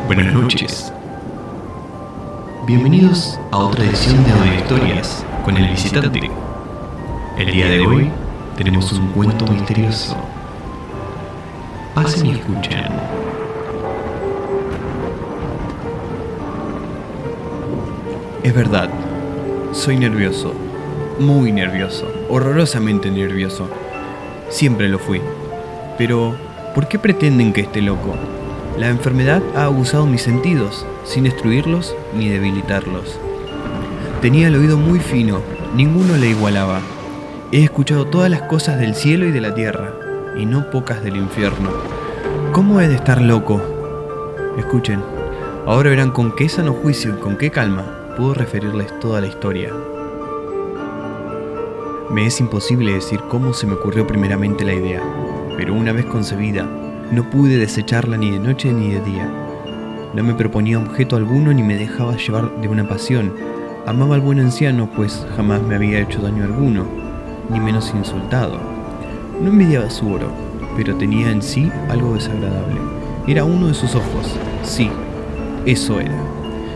Buenas noches. Bienvenidos a otra edición de Audio Historias con el visitante. El día de hoy tenemos un cuento misterioso. Pasen y escuchen. Es verdad, soy nervioso, muy nervioso, horrorosamente nervioso. Siempre lo fui. Pero, ¿por qué pretenden que esté loco? La enfermedad ha abusado mis sentidos, sin destruirlos ni debilitarlos. Tenía el oído muy fino, ninguno le igualaba. He escuchado todas las cosas del cielo y de la tierra, y no pocas del infierno. ¿Cómo he de estar loco? Escuchen, ahora verán con qué sano juicio y con qué calma puedo referirles toda la historia. Me es imposible decir cómo se me ocurrió primeramente la idea, pero una vez concebida, no pude desecharla ni de noche ni de día. No me proponía objeto alguno ni me dejaba llevar de una pasión. Amaba al buen anciano, pues jamás me había hecho daño alguno, ni menos insultado. No envidiaba su oro, pero tenía en sí algo desagradable. Era uno de sus ojos, sí, eso era.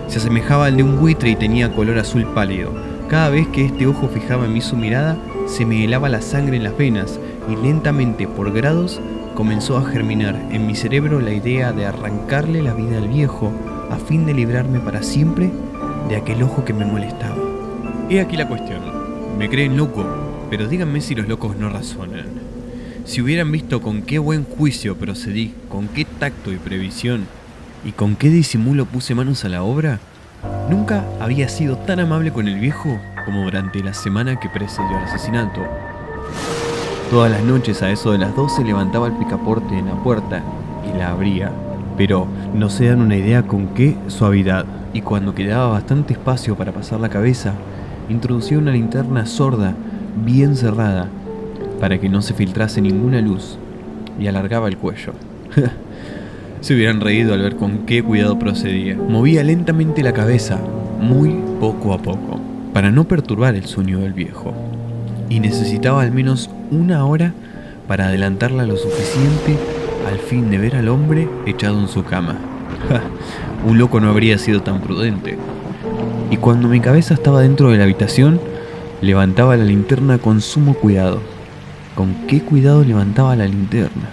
Se asemejaba al de un buitre y tenía color azul pálido. Cada vez que este ojo fijaba en mí su mirada, se me helaba la sangre en las venas y lentamente, por grados, comenzó a germinar en mi cerebro la idea de arrancarle la vida al viejo a fin de librarme para siempre de aquel ojo que me molestaba. He aquí la cuestión. Me creen loco, pero díganme si los locos no razonan. Si hubieran visto con qué buen juicio procedí, con qué tacto y previsión, y con qué disimulo puse manos a la obra, nunca había sido tan amable con el viejo como durante la semana que precedió al asesinato. Todas las noches a eso de las 12 levantaba el picaporte en la puerta y la abría, pero no se dan una idea con qué suavidad, y cuando quedaba bastante espacio para pasar la cabeza, introducía una linterna sorda, bien cerrada, para que no se filtrase ninguna luz, y alargaba el cuello. Se hubieran reído al ver con qué cuidado procedía. Movía lentamente la cabeza, muy poco a poco, para no perturbar el sueño del viejo, y necesitaba al menos una hora para adelantarla lo suficiente al fin de ver al hombre echado en su cama. Un loco no habría sido tan prudente. Y cuando mi cabeza estaba dentro de la habitación, levantaba la linterna con sumo cuidado. ¿Con qué cuidado levantaba la linterna?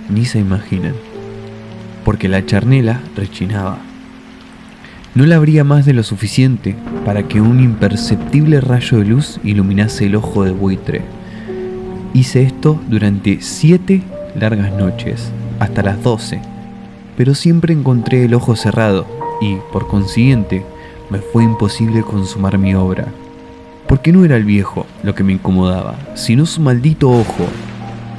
Ni se imaginan. Porque la charnela rechinaba. No la abría más de lo suficiente para que un imperceptible rayo de luz iluminase el ojo de buitre. Hice esto durante 7 largas noches, hasta las 12, pero siempre encontré el ojo cerrado y, por consiguiente, me fue imposible consumar mi obra. Porque no era el viejo lo que me incomodaba, sino su maldito ojo.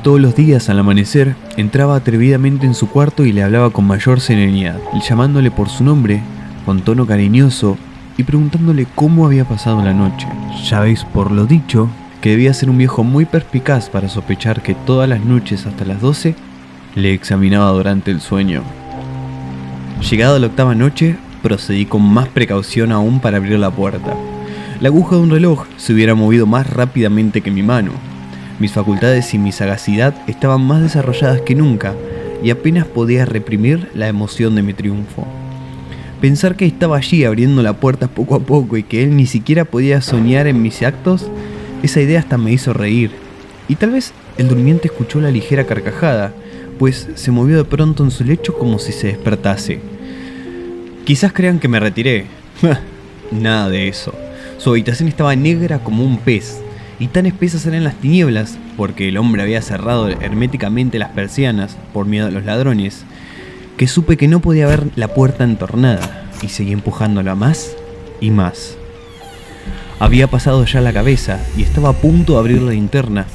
Todos los días al amanecer entraba atrevidamente en su cuarto y le hablaba con mayor serenidad, llamándole por su nombre, con tono cariñoso, y preguntándole cómo había pasado la noche. Ya veis por lo dicho que debía ser un viejo muy perspicaz para sospechar que todas las noches hasta las 12 le examinaba durante el sueño. Llegada la 8ª noche, procedí con más precaución aún para abrir la puerta. La aguja de un reloj se hubiera movido más rápidamente que mi mano. Mis facultades y mi sagacidad estaban más desarrolladas que nunca y apenas podía reprimir la emoción de mi triunfo. Pensar que estaba allí abriendo la puerta poco a poco y que él ni siquiera podía soñar en mis actos, esa idea hasta me hizo reír. Y tal vez el durmiente escuchó la ligera carcajada, pues se movió de pronto en su lecho como si se despertase. Quizás crean que me retiré. Nada de eso. Su habitación estaba negra como un pez, y tan espesas eran las tinieblas, porque el hombre había cerrado herméticamente las persianas por miedo a los ladrones, que supe que no podía ver la puerta entornada, y seguí empujándola más y más. Había pasado ya la cabeza y estaba a punto de abrir la linterna,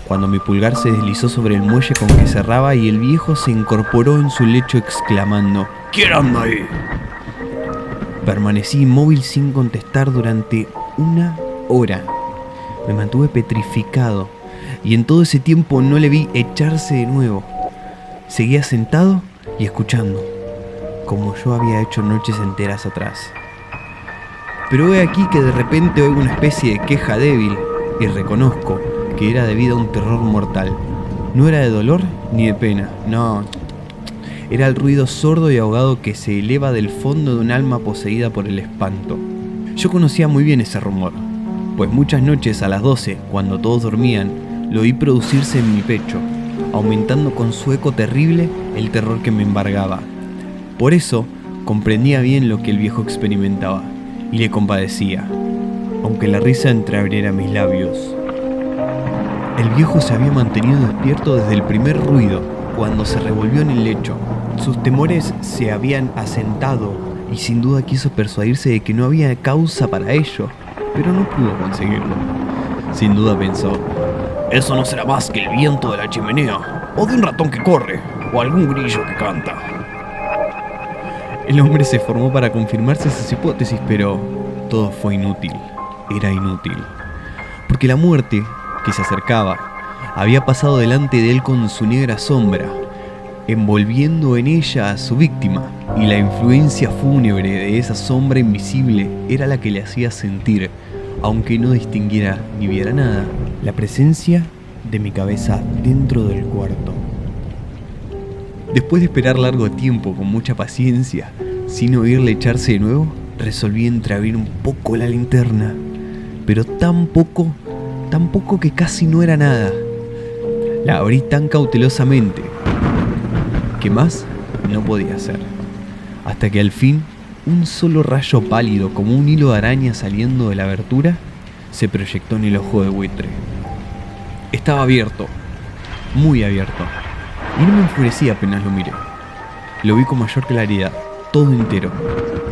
cuando mi pulgar se deslizó sobre el muelle con que cerraba y el viejo se incorporó en su lecho exclamando: ¿Quién anda ahí? Permanecí inmóvil sin contestar durante 1 hora. Me mantuve petrificado y en todo ese tiempo no le vi echarse de nuevo. Seguía sentado y escuchando, como yo había hecho noches enteras atrás. Pero he aquí que de repente oigo una especie de queja débil y reconozco que era debido a un terror mortal. No era de dolor ni de pena, no. Era el ruido sordo y ahogado que se eleva del fondo de un alma poseída por el espanto. Yo conocía muy bien ese rumor, pues muchas noches a las 12, cuando todos dormían, lo oí producirse en mi pecho, aumentando con su eco terrible el terror que me embargaba. Por eso, comprendía bien lo que el viejo experimentaba, y le compadecía, aunque la risa entreabriera mis labios. El viejo se había mantenido despierto desde el primer ruido, cuando se revolvió en el lecho. Sus temores se habían asentado, y sin duda quiso persuadirse de que no había causa para ello, pero no pudo conseguirlo. Sin duda pensó: eso no será más que el viento de la chimenea, o de un ratón que corre, o algún grillo que canta. El hombre se formó para confirmarse esas hipótesis, pero todo fue inútil. Era inútil. Porque la muerte, que se acercaba, había pasado delante de él con su negra sombra, envolviendo en ella a su víctima, y la influencia fúnebre de esa sombra invisible era la que le hacía sentir, aunque no distinguiera ni viera nada, la presencia de mi cabeza dentro del cuarto. Después de esperar largo tiempo con mucha paciencia, sin oírle echarse de nuevo, resolví entreabrir un poco la linterna, pero tan poco que casi no era nada. La abrí tan cautelosamente que más no podía hacer, hasta que al fin un solo rayo pálido como un hilo de araña saliendo de la abertura se proyectó en el ojo de buitre. Estaba abierto, muy abierto, y no me enfurecí apenas lo miré. Lo vi con mayor claridad, todo entero,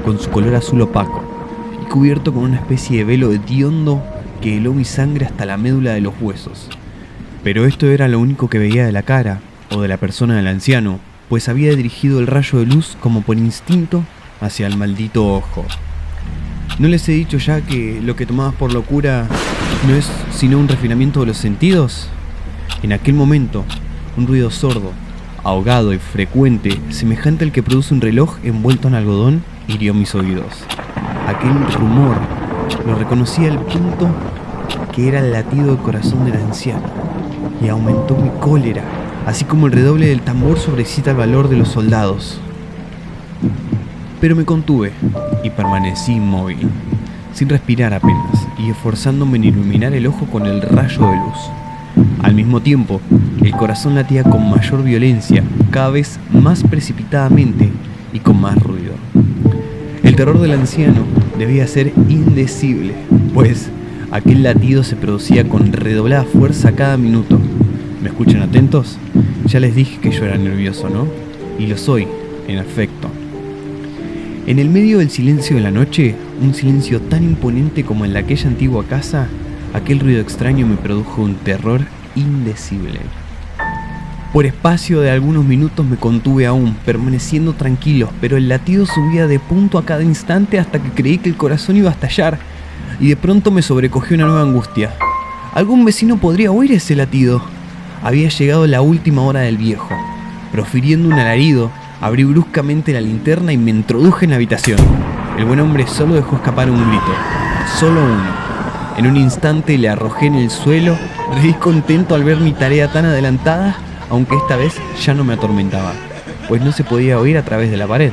con su color azul opaco y cubierto con una especie de velo hediondo que heló mi sangre hasta la médula de los huesos. Pero esto era lo único que veía de la cara, o de la persona del anciano, pues había dirigido el rayo de luz como por instinto hacia el maldito ojo. ¿No les he dicho ya que lo que tomabas por locura no es sino un refinamiento de los sentidos? En aquel momento, un ruido sordo, ahogado y frecuente, semejante al que produce un reloj envuelto en algodón, hirió mis oídos. Aquel rumor lo reconocí al punto que era el latido del corazón del anciano, y aumentó mi cólera, así como el redoble del tambor sobreexcita el valor de los soldados. Pero me contuve y permanecí inmóvil, sin respirar apenas, y esforzándome en iluminar el ojo con el rayo de luz. Al mismo tiempo, el corazón latía con mayor violencia, cada vez más precipitadamente y con más ruido. El terror del anciano debía ser indecible, pues aquel latido se producía con redoblada fuerza cada minuto. ¿Me escuchan atentos? Ya les dije que yo era nervioso, ¿no? Y lo soy, en efecto. En el medio del silencio de la noche, un silencio tan imponente como en aquella antigua casa, aquel ruido extraño me produjo un terror indecible. Por espacio de algunos minutos me contuve aún, permaneciendo tranquilo, pero el latido subía de punto a cada instante hasta que creí que el corazón iba a estallar, y de pronto me sobrecogió una nueva angustia. ¿Algún vecino podría oír ese latido? Había llegado la última hora del viejo. Profiriendo un alarido, abrí bruscamente la linterna y me introduje en la habitación. El buen hombre solo dejó escapar un grito, solo uno. En un instante le arrojé en el suelo, reí contento al ver mi tarea tan adelantada, aunque esta vez ya no me atormentaba, pues no se podía oír a través de la pared.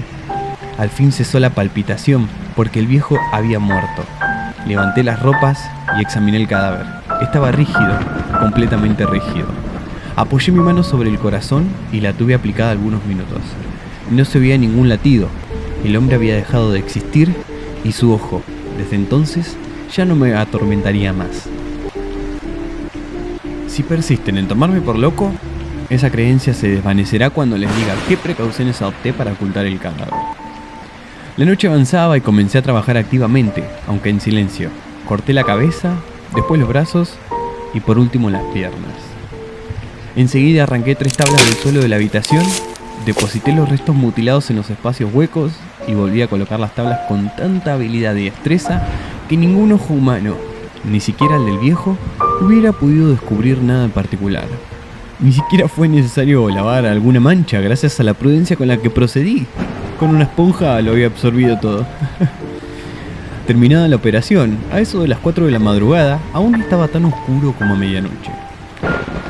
Al fin cesó la palpitación, porque el viejo había muerto. Levanté las ropas y examiné el cadáver. Estaba rígido, completamente rígido. Apoyé mi mano sobre el corazón y la tuve aplicada algunos minutos. No se veía ningún latido. El hombre había dejado de existir y su ojo, desde entonces, ya no me atormentaría más. Si persisten en tomarme por loco, esa creencia se desvanecerá cuando les diga qué precauciones adopté para ocultar el cadáver. La noche avanzaba y comencé a trabajar activamente, aunque en silencio. Corté la cabeza, después los brazos y por último las piernas. Enseguida arranqué 3 tablas del suelo de la habitación, deposité los restos mutilados en los espacios huecos y volví a colocar las tablas con tanta habilidad y destreza que ningún ojo humano, ni siquiera el del viejo, hubiera podido descubrir nada en particular. Ni siquiera fue necesario lavar alguna mancha gracias a la prudencia con la que procedí. Con una esponja lo había absorbido todo. Terminada la operación, a eso de las 4 de la madrugada, aún estaba tan oscuro como a medianoche.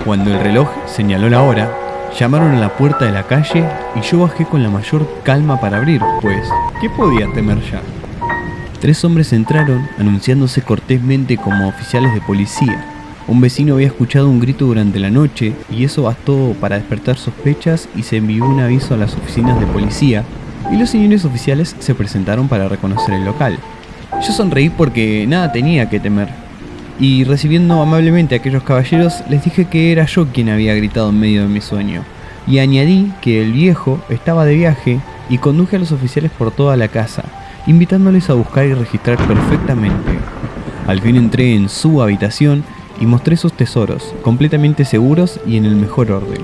Cuando el reloj señaló la hora, Llamaron a la puerta de la calle y yo bajé con la mayor calma para abrir, pues, ¿qué podía temer ya? 3 hombres entraron, anunciándose cortésmente como oficiales de policía. Un vecino había escuchado un grito durante la noche y eso bastó para despertar sospechas y se envió un aviso a las oficinas de policía y los señores oficiales se presentaron para reconocer el local. Yo sonreí porque nada tenía que temer y recibiendo amablemente a aquellos caballeros les dije que era yo quien había gritado en medio de mi sueño y añadí que el viejo estaba de viaje y conduje a los oficiales por toda la casa, invitándoles a buscar y registrar perfectamente. Al fin entré en su habitación y mostré sus tesoros, completamente seguros y en el mejor orden.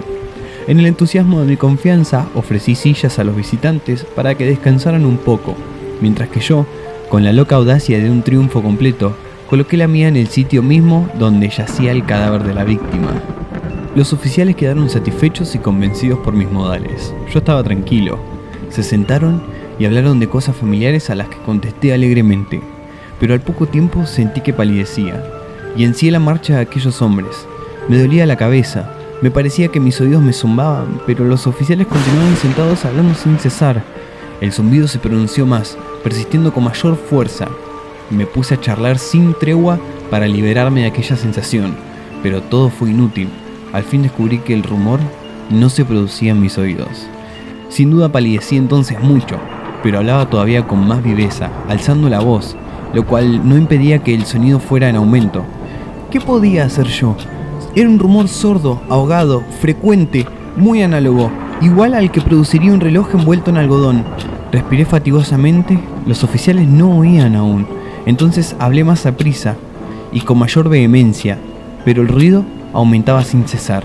En el entusiasmo de mi confianza, ofrecí sillas a los visitantes para que descansaran un poco, mientras que yo, con la loca audacia de un triunfo completo, coloqué la mía en el sitio mismo donde yacía el cadáver de la víctima. Los oficiales quedaron satisfechos y convencidos por mis modales. Yo estaba tranquilo. Se sentaron y hablaron de cosas familiares a las que contesté alegremente, pero al poco tiempo sentí que palidecía. Y encié la marcha de aquellos hombres. Me dolía la cabeza, me parecía que mis oídos me zumbaban, pero los oficiales continuaban sentados hablando sin cesar. El zumbido se pronunció más, persistiendo con mayor fuerza. Me puse a charlar sin tregua para liberarme de aquella sensación, pero todo fue inútil. Al fin descubrí que el rumor no se producía en mis oídos. Sin duda palidecí entonces mucho, pero hablaba todavía con más viveza, alzando la voz, lo cual no impedía que el sonido fuera en aumento. ¿Qué podía hacer yo? Era un rumor sordo, ahogado, frecuente, muy análogo, igual al que produciría un reloj envuelto en algodón. Respiré fatigosamente, los oficiales no oían aún, entonces hablé más aprisa y con mayor vehemencia, pero el ruido aumentaba sin cesar.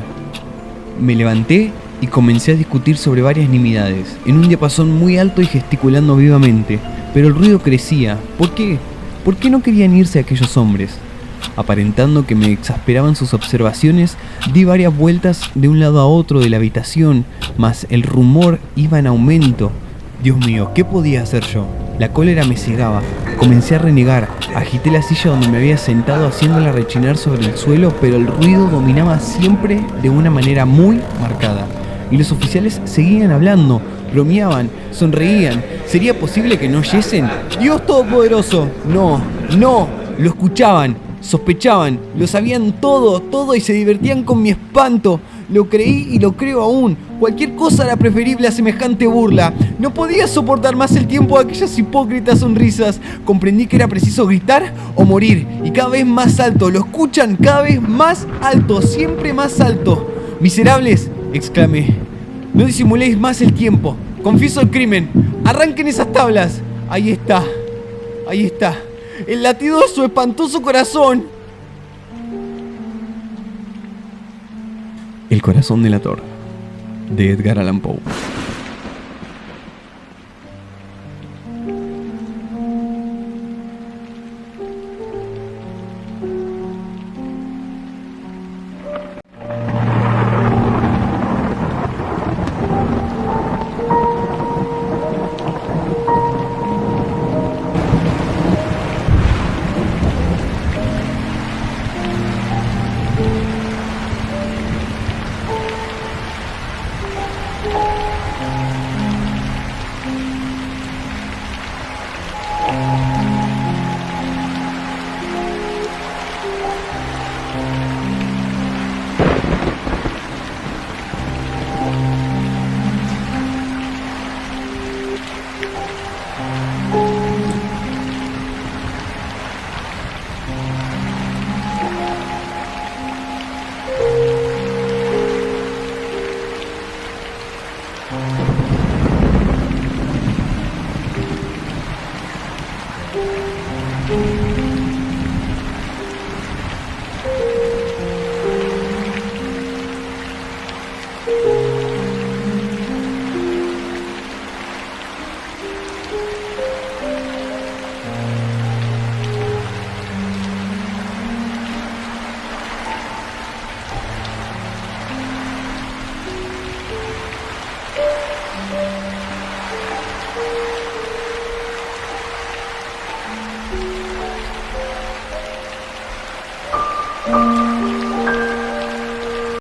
Me levanté y comencé a discutir sobre varias nimiedades, en un diapasón muy alto y gesticulando vivamente, pero el ruido crecía. ¿Por qué? ¿Por qué no querían irse aquellos hombres? Aparentando que me exasperaban sus observaciones, di varias vueltas de un lado a otro de la habitación, mas el rumor iba en aumento. Dios mío, ¿qué podía hacer yo? La cólera me cegaba. Comencé a renegar, agité la silla donde me había sentado haciéndola rechinar sobre el suelo, pero el ruido dominaba siempre de una manera muy marcada. Y los oficiales seguían hablando, bromeaban, sonreían. ¿Sería posible que no oyesen? ¡Dios Todopoderoso! No, lo escuchaban. Sospechaban, lo sabían todo y se divertían con mi espanto. Lo creí y lo creo aún. Cualquier cosa era preferible a semejante burla. No podía soportar más el tiempo de aquellas hipócritas sonrisas. Comprendí que era preciso gritar o morir. Y cada vez más alto, lo escuchan cada vez más alto, siempre más alto. ¡Miserables!, exclamé. No disimuléis más el tiempo. Confieso el crimen. Arranquen esas tablas. Ahí está. El latido de su espantoso corazón. El corazón delator, de Edgar Allan Poe.